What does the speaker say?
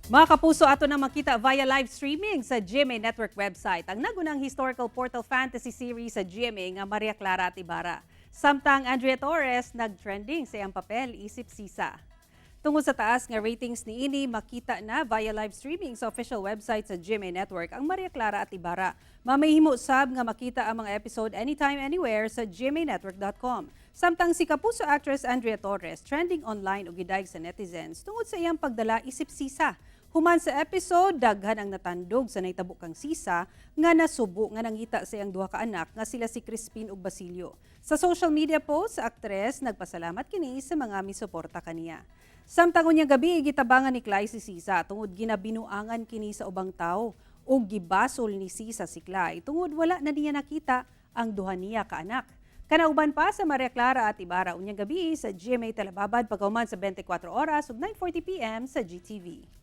Mga kapuso, ato na makita via live streaming sa GMA Network website ang nagunang historical portal fantasy series sa GMA nga Maria Clara at Ibarra. Samtang Andrea Torres nag-trending sa iyang papel isip sisa. Tungod sa taas nga ratings ni ini, makita na via live streaming sa official website sa GMA Network ang Maria Clara at Ibarra. Mamahimo sab nga makita ang mga episode anytime, anywhere sa gmanetwork.com. Samtang si kapuso actress Andrea Torres trending online o gidayeg sa netizens tungod sa iyang pagdala isip sisa. Human sa episode, daghan ang natandog sa naitabo kang sisa nga nasubo nga nangita sa iyang duha ka anak nga sila si Crispin ug Basilio. Sa social media post, sa aktres nagpasalamat kini sa mga misuporta kaniya. Samtang unyang gabi, gitabangan ni Clay si Sisa tungod ginabinuangan kini sa ubang tao o gibasol ni Sisa si Clay tungod wala na niya nakita ang duha niya ka anak. Kanauban pa sa Maria Clara at Ibarra unyang gabi sa GMA Telebabad pagkauman sa 24 oras ug 9:40 PM sa GTV.